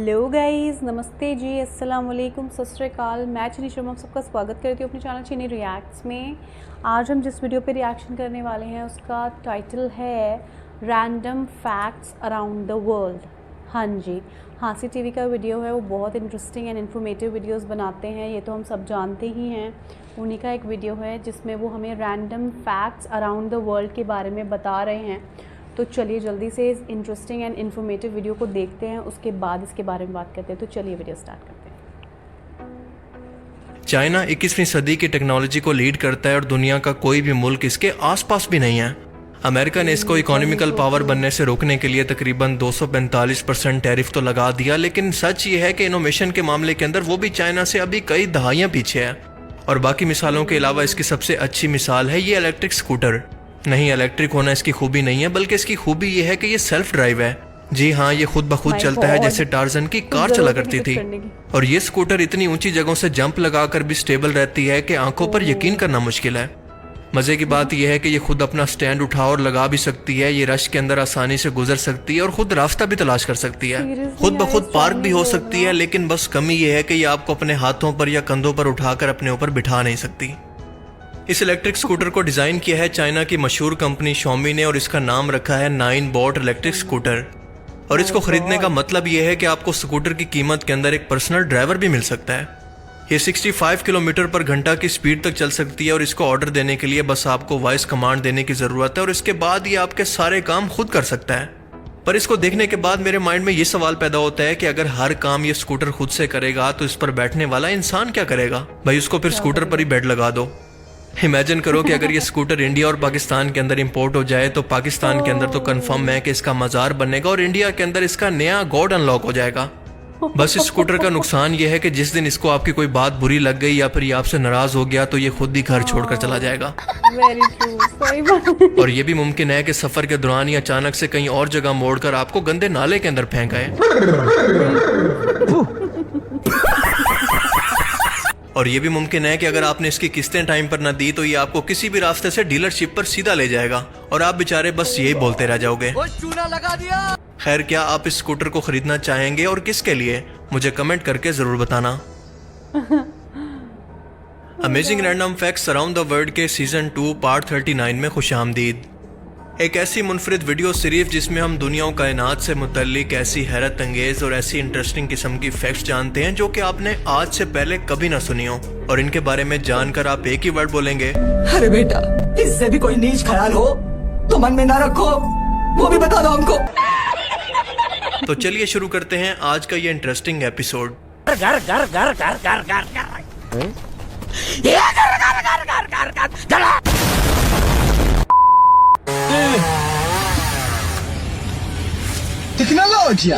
Hello guys, नमस्ते जी, अस्सलाम वालेकुम, सत श्री अकाल। मैं चीनी शर्मा आप सबका स्वागत करती हूँ अपने चैनल चीनी रिएक्ट्स में। आज हम जिस वीडियो पे रिएक्शन करने वाले हैं उसका टाइटल है random facts around the world. हाँ जी, हाँसी टीवी का वीडियो है, वो बहुत इंटरेस्टिंग एंड इन्फॉर्मेटिव वीडियोस बनाते हैं, ये तो हम सब जानते ही हैं। उन्हीं का एक वीडियो है जिसमें वो हमें random facts around the world के बारे में बता रहे हैं। तो चलिए जल्दी से इस इंटरेस्टिंग एंड इन्फॉर्मेटिव वीडियो को देखते हैं, उसके बाद इसके बारे में बात करते हैं। तो चलिए वीडियो स्टार्ट करते हैं। चाइना 21वीं सदी की टेक्नोलॉजी को लीड करता है और दुनिया का कोई भी मुल्क इसके आसपास भी नहीं है। अमेरिका ने इसको इकोनॉमिकल पावर बनने से रोकने के लिए तकरीबन 245% टैरिफ तो लगा दिया, लेकिन सच ये है कि इनोवेशन के मामले के अंदर वो भी चाइना से अभी कई दहाइयाँ पीछे है। और बाकी मिसालों के अलावा इसकी सबसे अच्छी मिसाल है ये इलेक्ट्रिक स्कूटर। नहीं, इलेक्ट्रिक होना इसकी खूबी नहीं है, बल्कि इसकी खूबी ये है कि ये सेल्फ ड्राइव है। जी हाँ, ये खुद ब खुद चलता है, जैसे टार्जन की कार चला करती थी। और ये स्कूटर इतनी ऊंची जगहों से जंप लगाकर भी स्टेबल रहती है कि आंखों पर यकीन करना मुश्किल है। मजे की बात यह है कि ये खुद अपना स्टैंड उठा और लगा भी सकती है, ये रश के अंदर आसानी से गुजर सकती है और खुद रास्ता भी तलाश कर सकती है, खुद ब खुद पार्क भी हो सकती है। लेकिन बस कमी ये है कि ये आपको अपने हाथों पर या कंधों पर उठाकर अपने ऊपर बिठा नहीं सकती। इस इलेक्ट्रिक स्कूटर को डिजाइन किया है चाइना की मशहूर कंपनी Xiaomi ने और इसका नाम रखा है 9 इलेक्ट्रिक स्कूटर। और इसको खरीदने का मतलब यह है कि आपको स्कूटर की कीमत के अंदर एक पर्सनल ड्राइवर भी मिल सकता है। ये 65 किलोमीटर पर घंटा की स्पीड तक चल सकती है और इसको ऑर्डर देने के लिए बस आपको वॉइस कमांड देने की जरूरत है और इसके बाद ये आपके सारे काम खुद कर सकता है। पर इसको देखने के बाद मेरे माइंड में ये सवाल पैदा होता है कि अगर हर काम ये स्कूटर खुद से करेगा तो इस पर बैठने वाला इंसान क्या करेगा? भाई उसको फिर स्कूटर पर ही बेड लगा दो। इमेजिन करो कि अगर ये स्कूटर इंडिया और पाकिस्तान के अंदर इंपोर्ट हो जाए तो पाकिस्तान के अंदर तो कंफर्म है कि इसका मज़ार बनेगा और इंडिया के अंदर इसका नया गॉड अनलॉक हो जाएगा। बस इस स्कूटर का नुकसान ये है कि जिस दिन इसको आपकी कोई बात बुरी लग गई या फिर ये आपसे नाराज हो गया तो ये खुद ही घर छोड़कर चला जाएगा। सही बात। और ये भी मुमकिन है कि सफर के दौरान ये अचानक से कहीं और जगह मोड़कर आपको गंदे नाले के अंदर फेंक आए। और ये भी मुमकिन है कि अगर आपने इसकी किस्तें टाइम पर न दी तो ये आपको किसी भी रास्ते से डीलरशिप पर सीधा ले जाएगा और आप बेचारे बस यही बोलते रह जाओगे। चूना लगा दिया। खैर, क्या आप इस स्कूटर को खरीदना चाहेंगे और किसके लिए? मुझे कमेंट करके जरूर बताना। Amazing random facts around the world के सीजन 2 पार्ट 39 में खुशामदीद। एक ऐसी मुनफरिद वीडियो सीरीज जिसमें हम दुनिया और कायनात से मुतल्लिक ऐसी हैरत अंगेज और ऐसी इंटरेस्टिंग किस्म की फैक्ट्स जानते हैं जो कि आपने आज से पहले कभी ना सुनी हो, और इनके बारे में जानकर आप एक ही वर्ड बोलेंगे, अरे बेटा, इससे भी कोई नीच ख्याल हो तो मन में ना रखो, वो भी बता दो हमको। तो चलिए शुरू करते हैं आज का ये इंटरेस्टिंग एपिसोड। टेक्नोलॉजिया।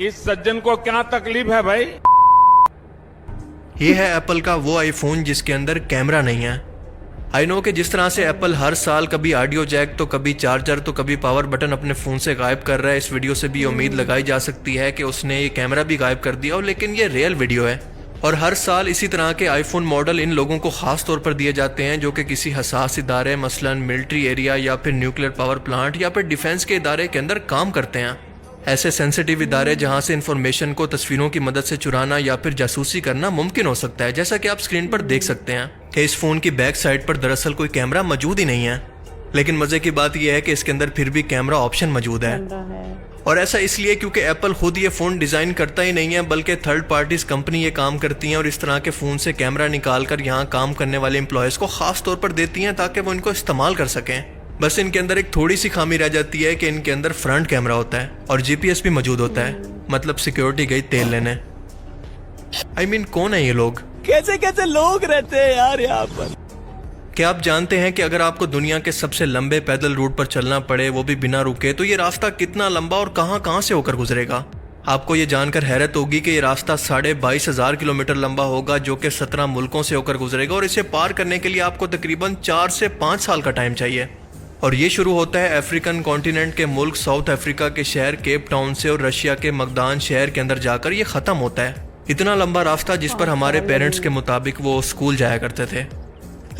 इस सज्जन को क्या तकलीफ है भाई? ये है एप्पल का वो आईफोन जिसके अंदर कैमरा नहीं है। आई नो कि जिस तरह से एप्पल हर साल कभी ऑडियो जैक तो कभी चार्जर तो कभी पावर बटन अपने फ़ोन से गायब कर रहा है, इस वीडियो से भी उम्मीद लगाई जा सकती है कि उसने ये कैमरा भी गायब कर दिया हो, लेकिन ये रियल वीडियो है। और हर साल इसी तरह के आईफोन मॉडल इन लोगों को ख़ास तौर पर दिए जाते हैं जो कि किसी हसास इदारे मसलन मिलिट्री एरिया या फिर न्यूक्लियर पावर प्लांट या फिर डिफेंस के इदारे के अंदर काम करते हैं। ऐसे सेंसिटिव इदारे जहां से इंफॉर्मेशन को तस्वीरों की मदद से चुराना या फिर जासूसी करना मुमकिन हो सकता है, जैसा कि आप स्क्रीन पर देख सकते हैं कि इस फोन की बैक साइड पर दरअसल कोई कैमरा मौजूद ही नहीं है। लेकिन मजे की बात यह है कि इसके अंदर फिर भी कैमरा ऑप्शन मौजूद है। और ऐसा इसलिए क्योंकि एप्पल खुद ये फोन डिजाइन करता ही नहीं है, बल्कि थर्ड पार्टीज कंपनी ये काम करती हैं और इस तरह के फोन से कैमरा निकाल कर यहाँ काम करने वाले एम्प्लॉयज को खास तौर पर देती हैं ताकि वो इनको इस्तेमाल कर सकें। बस इनके अंदर एक थोड़ी सी खामी रह जाती है कि इनके अंदर फ्रंट कैमरा होता है और जीपीएस भी मौजूद होता है, मतलब सिक्योरिटी गई तेल लेने। आई मीन कौन है ये लोग? कैसे कैसे लोग रहते हैं यार यहाँ पर। क्या आप जानते हैं कि अगर आपको दुनिया के सबसे लंबे पैदल रूट पर चलना पड़े, वो भी बिना रुके, तो ये रास्ता कितना लंबा और कहां कहां से होकर गुजरेगा? आपको ये जानकर हैरत होगी कि ये रास्ता 22,500 किलोमीटर लंबा होगा जो कि 17 मुल्कों से होकर गुजरेगा और इसे पार करने के लिए आपको तकरीबन 4 से 5 साल का टाइम चाहिए। और ये शुरू होता है अफ्रीकन कॉन्टिनेंट के मुल्क साउथ अफ्रीका के शहर केप टाउन से और रशिया के मगदान शहर के अंदर जाकर ये ख़त्म होता है। इतना लंबा रास्ता जिस पर हमारे पेरेंट्स के मुताबिक वो स्कूल जाया करते थे।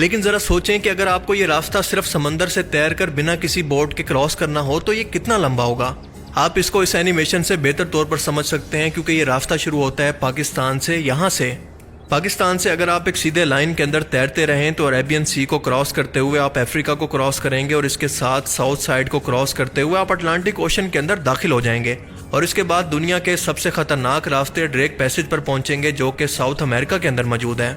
लेकिन ज़रा सोचें कि अगर आपको ये रास्ता सिर्फ समंदर से तैर कर बिना किसी बोट के क्रॉस करना हो तो ये कितना लंबा होगा। आप इसको इस एनिमेशन से बेहतर तौर पर समझ सकते हैं क्योंकि ये रास्ता शुरू होता है पाकिस्तान से। यहाँ से पाकिस्तान से अगर आप एक सीधे लाइन के अंदर तैरते रहें तो अरेबियन सी को क्रॉस करते हुए आप अफ्रीका को क्रॉस करेंगे और इसके साथ साउथ साइड को क्रॉस करते हुए आप अटलांटिक ओशन के अंदर दाखिल हो जाएंगे और इसके बाद दुनिया के सबसे खतरनाक रास्ते ड्रेक पैसेज पर पहुंचेंगे जो कि साउथ अमेरिका के अंदर मौजूद है।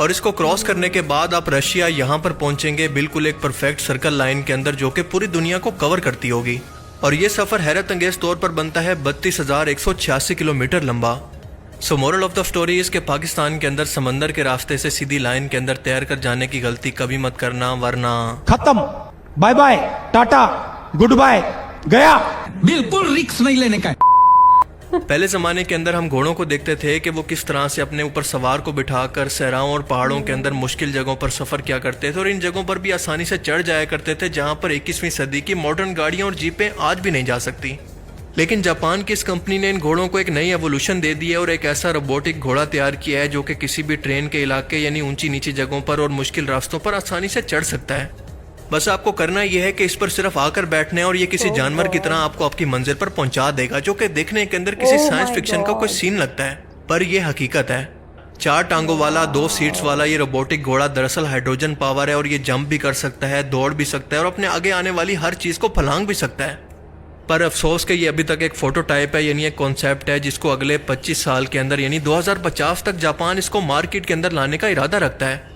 और इसको क्रॉस करने के बाद आप रशिया यहाँ पर पहुंचेंगे बिल्कुल एक परफेक्ट सर्कल लाइन के अंदर जो कि पूरी दुनिया को कवर करती होगी। और ये सफर हैरत अंगेज तौर पर बनता है 32,186 किलोमीटर लंबा। सो moral of the story is के पाकिस्तान के अंदर समंदर के रास्ते से सीधी लाइन के अंदर तैर कर जाने की गलती कभी मत करना वरना खत्म, bye bye, tata, goodbye, गया। बिल्कुल रिस्क नहीं लेने का। पहले जमाने के अंदर हम घोड़ों को देखते थे कि वो किस तरह से अपने ऊपर सवार को बिठाकर सहराओं और पहाड़ों के अंदर मुश्किल जगहों पर सफर किया करते थे और इन जगहों पर भी आसानी से चढ़ जाया करते थे जहां पर 21वीं सदी की मॉडर्न गाड़ियां और जीपें आज भी नहीं जा सकती। लेकिन जापान की इस कंपनी ने इन घोड़ों को एक नई एवोल्यूशन दे दी है और एक ऐसा रोबोटिक घोड़ा तैयार किया है जो कि किसी भी ट्रेन के इलाके यानी ऊंची नीची जगहों पर और मुश्किल रास्तों पर आसानी से चढ़ सकता है। बस आपको करना यह है कि इस पर सिर्फ आकर बैठने और ये किसी जानवर की तरह आपको आपकी मंजिल पर पहुंचा देगा, जो कि देखने के अंदर किसी साइंस फिक्शन का कोई सीन लगता है पर यह हकीकत है। 4 टांगों वाला 2 सीट्स वाला ये रोबोटिक घोड़ा दरअसल हाइड्रोजन पावर है और ये जंप भी कर सकता है, दौड़ भी सकता है और अपने आगे आने वाली हर चीज को फलांग भी सकता है। पर अफसोस कि ये अभी तक एक फोटोटाइप है यानी एक कॉन्सेप्ट है जिसको अगले 25 साल के अंदर यानी 2050 तक जापान इसको मार्केट के अंदर लाने का इरादा रखता है।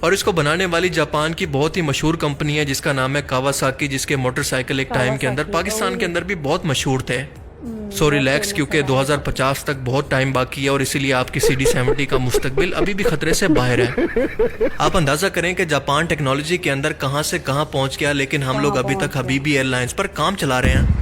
और इसको बनाने वाली जापान की बहुत ही मशहूर कंपनी है जिसका नाम है कावासाकी, जिसके मोटरसाइकिल एक टाइम के अंदर पाकिस्तान के अंदर भी बहुत मशहूर थे। सो रिलैक्स क्योंकि 2050 तक बहुत टाइम बाकी है और इसीलिए आपकी CD70 का मुस्तकबिल अभी भी खतरे से बाहर है। आप अंदाजा करें कि जापान टेक्नोलॉजी के अंदर कहां से कहां पहुंच गया, लेकिन हम लोग अभी तक हबीबी एयरलाइंस पर काम चला रहे हैं।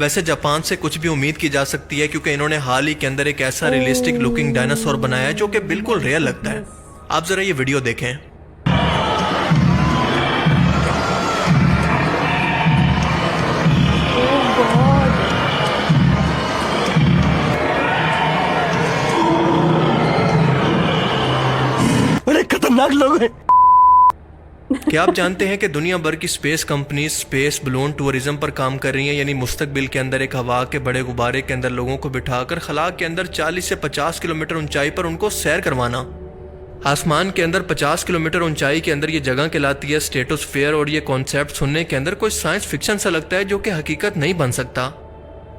वैसे जापान से कुछ भी उम्मीद की जा सकती है क्योंकि इन्होंने हाल ही के अंदर एक ऐसा रियलिस्टिक लुकिंग डायनासोर बनाया है जो कि बिल्कुल रियल लगता है। आप जरा ये वीडियो देखें। बड़े खतरनाक लोग हैं। क्या आप जानते हैं कि दुनिया भर की space company space balloon tourism पर काम कर रही हैं, यानी मुस्तकबिल के अंदर एक हवा के बड़े गुब्बारे के अंदर लोगों को बिठाकर खला के अंदर 40 से 50 किलोमीटर ऊंचाई पर उनको सैर करवाना। आसमान के अंदर 50 किलोमीटर ऊंचाई के अंदर ये जगह कहलाती है स्ट्रेटोस्फेयर और ये कॉन्सेप्ट सुनने के अंदर कोई साइंस फिक्शन सा लगता है जो कि हकीकत नहीं बन सकता।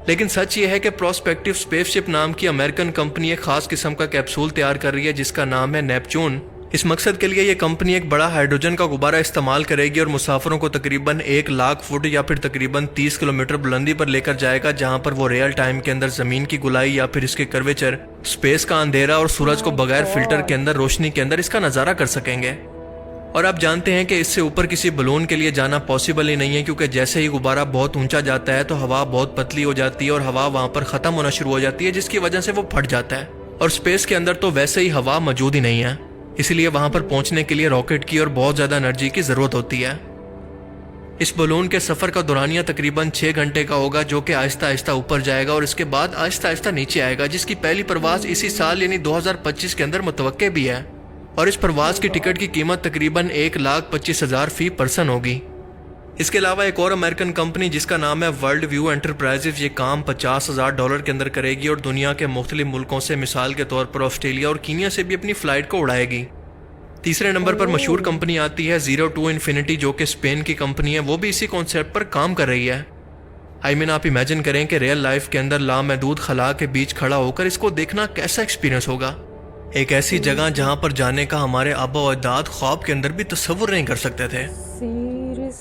लेकिन सच ये है कि प्रोस्पेक्टिव स्पेसशिप नाम की अमेरिकन कंपनी एक खास किस्म का कैप्सूल तैयार कर रही है जिसका नाम है नेपच्यून। इस मकसद के लिए ये कंपनी एक बड़ा हाइड्रोजन का गुब्बारा इस्तेमाल करेगी और मुसाफिरों को तकरीबन 1 लाख फुट या फिर तकरीबन 30 किलोमीटर बुलंदी पर लेकर जाएगा, जहां पर वो रियल टाइम के अंदर जमीन की गुलाई या फिर इसके कर्वेचर, स्पेस का अंधेरा और सूरज को बगैर फिल्टर के अंदर रोशनी के अंदर इसका नजारा कर सकेंगे। और आप जानते हैं कि इससे ऊपर किसी बलून के लिए जाना पॉसिबल ही नहीं है क्योंकि जैसे ही गुब्बारा बहुत ऊंचा जाता है तो हवा बहुत पतली हो जाती है और हवा वहां पर खत्म होना शुरू हो जाती है जिसकी वजह से वो फट जाता है। और स्पेस के अंदर तो वैसे ही हवा मौजूद ही नहीं है, इसलिए वहां पर पहुंचने के लिए रॉकेट की और बहुत ज्यादा एनर्जी की जरूरत होती है। इस बलून के सफर का दौरानिया तकरीबन 6 घंटे का होगा जो कि आहिस्ता आहिस्ता ऊपर जाएगा और इसके बाद आहिस्ता आहिस्ता नीचे आएगा, जिसकी पहली परवाज इसी साल यानी 2025 के अंदर मुतवक्के भी है। और इस परवाज की टिकट की कीमत तकरीबन 1,25,000 फी पर्सन होगी। इसके अलावा एक और अमेरिकन कंपनी जिसका नाम है वर्ल्ड व्यू एंटरप्राइजेज ये काम $50,000 के अंदर करेगी और दुनिया के मुख्तलिफ मुल्कों से मिसाल के तौर पर ऑस्ट्रेलिया और कीनिया से भी अपनी फ्लाइट को उड़ाएगी। तीसरे नंबर पर मशहूर कंपनी आती है Zero to Infinity जो कि स्पेन की कंपनी है, वो भी इसी कॉन्सेप्ट पर काम कर रही है। आप इमेजिन करें कि रियल लाइफ के अंदर लामहदूद खला के बीच खड़ा होकर इसको देखना कैसा एक्सपीरियंस होगा। एक ऐसी जगह जहां पर जाने का हमारे आबा व अजदाद ख्वाब के अंदर भी तस्वुर नहीं कर सकते थे।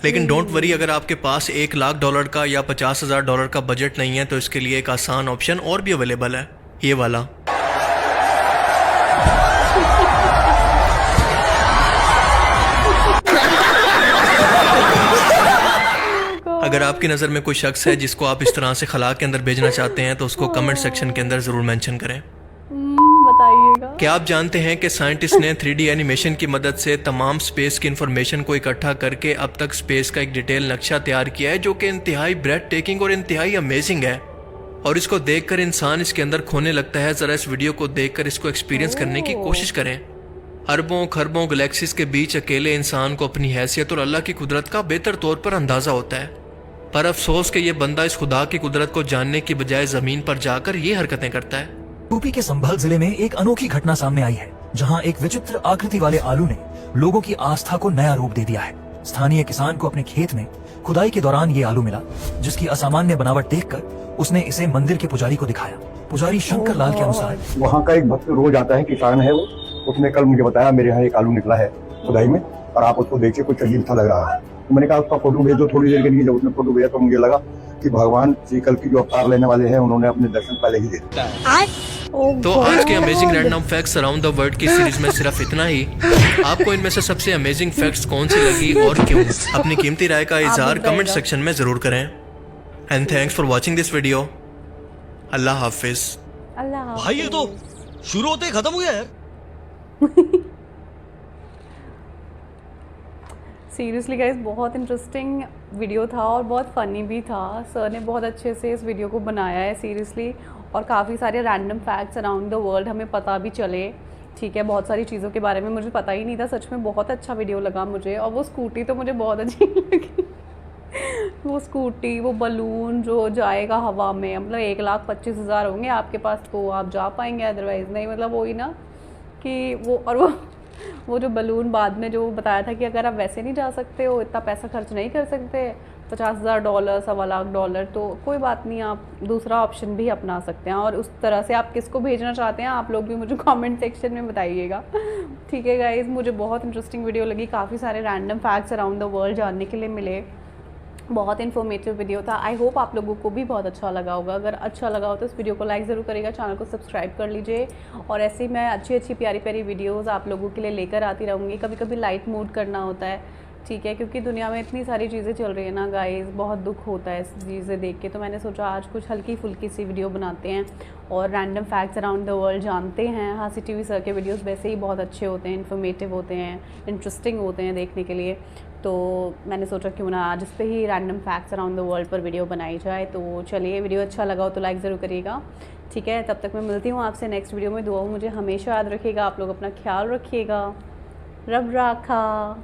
लेकिन डोंट वरी, अगर आपके पास $1,00,000 का या $50,000 का बजट नहीं है तो इसके लिए एक आसान ऑप्शन और भी अवेलेबल है, ये वाला। अगर आपकी नज़र में कोई शख्स है जिसको आप इस तरह से खला के अंदर भेजना चाहते हैं तो उसको कमेंट सेक्शन के अंदर ज़रूर मेंशन करें। बताइएगा। क्या आप जानते हैं कि साइंटिस्ट ने 3D एनिमेशन की मदद से तमाम स्पेस की इंफॉर्मेशन को इकट्ठा करके अब तक स्पेस का एक डिटेल नक्शा तैयार किया है जो कि इंतहाई ब्रेथ टेकिंग और इंतहाई अमेजिंग है, और इसको देखकर इंसान इसके अंदर खोने लगता है। ज़रा इस वीडियो को देखकर इसको एक्सपीरियंस करने की कोशिश करें। अरबों खरबों गैलेक्सीज के बीच अकेले इंसान को अपनी हैसियत और अल्लाह की कुदरत का बेहतर तौर पर अंदाज़ा होता है, पर अफसोस कि ये बंदा इस खुदा की कुदरत को जानने की बजाय ज़मीन पर जाकर ये हरकतें करता है। यूपी के संभल जिले में एक अनोखी घटना सामने आई है, जहां एक विचित्र आकृति वाले आलू ने लोगों की आस्था को नया रूप दे दिया है। स्थानीय किसान को अपने खेत में खुदाई के दौरान ये आलू मिला, जिसकी असामान्य बनावट देखकर उसने इसे मंदिर के पुजारी को दिखाया। पुजारी शंकर लाल के अनुसार वहाँ का एक भक्त रोज आता है, किसान है वो, उसने कल मुझे बताया मेरे यहाँ एक आलू निकला है खुदाई में और आप उसको देखिए कुछ अजीब सा लग रहा है। तो मैंने कहा उसका फोटो भेज दो थोड़ी देर के लिए। जब उसने फोटो भेजा तो मुझे लगा कि भगवान श्री कल की जो अवतार लेने वाले हैं उन्होंने अपने दर्शन पहले ही दे दिए। तो आज के amazing random facts around the world की सीरीज में सिर्फ इतना ही। आपको इनमें से सबसे अमेजिंग फैक्ट्स कौन सी लगी और क्यों? अपनी कीमती राय का इजहार कमेंट सेक्शन में जरूर करें। And thanks for watching this video. Allah हाफिज। अल्लाह भाई ये तो शुरू होते ही खत्म हो गया यार। सीरियसली गाइस बहुत इंटरेस्टिंग वीडियो था और बहुत फ़नी भी था। सर ने बहुत अच्छे से इस वीडियो को बनाया है सीरियसली, और काफ़ी सारे random facts around the world हमें पता भी चले। ठीक है, बहुत सारी चीज़ों के बारे में मुझे पता ही नहीं था। सच में बहुत अच्छा वीडियो लगा मुझे, और वो स्कूटी तो मुझे बहुत अच्छी लगी। वो स्कूटी, वो बलून जो जाएगा हवा में, मतलब 1,25,000 होंगे आपके पास तो आप जा पाएंगे, अदरवाइज़ नहीं। मतलब वही ना कि वो जो बलून बाद में जो बताया था कि अगर आप वैसे नहीं जा सकते हो, इतना पैसा खर्च नहीं कर सकते, $50,000 $1,25,000, तो कोई बात नहीं, आप दूसरा ऑप्शन भी अपना सकते हैं। और उस तरह से आप किसको भेजना चाहते हैं आप लोग भी मुझे कमेंट सेक्शन में बताइएगा। ठीक है गाइज़, मुझे बहुत इंटरेस्टिंग वीडियो लगी। काफ़ी सारे random facts around the world जानने के लिए मिले। बहुत इन्फॉर्मेटिव वीडियो था। आई होप आप लोगों को भी बहुत अच्छा लगा होगा। अगर अच्छा लगा हो तो इस वीडियो को लाइक ज़रूर करिएगा, चैनल को सब्सक्राइब कर लीजिए, और ऐसे ही मैं अच्छी अच्छी प्यारी प्यारी वीडियोस आप लोगों के लिए लेकर आती रहूँगी। कभी कभी लाइट मूड करना होता है, ठीक है, क्योंकि दुनिया में इतनी सारी चीज़ें चल रही है ना गाइस, बहुत दुख होता है इस चीज़ें देख के। तो मैंने सोचा आज कुछ हल्की फुल्की सी वीडियो बनाते हैं और random facts around the world जानते हैं। हासी टीवी सर के वीडियोस वैसे ही बहुत अच्छे होते हैं, इन्फॉर्मेटिव होते हैं, इंटरेस्टिंग होते हैं देखने के लिए। तो मैंने सोचा क्यों ना आज इस पे ही random facts around the world पर वीडियो बनाई जाए। तो चलिए, वीडियो अच्छा लगा हो तो लाइक ज़रूर करिएगा। ठीक है, तब तक मैं मिलती हूँ आपसे नेक्स्ट वीडियो में। दुआ मुझे हमेशा याद रखिएगा। आप लोग अपना ख्याल रखिएगा। रब राखा।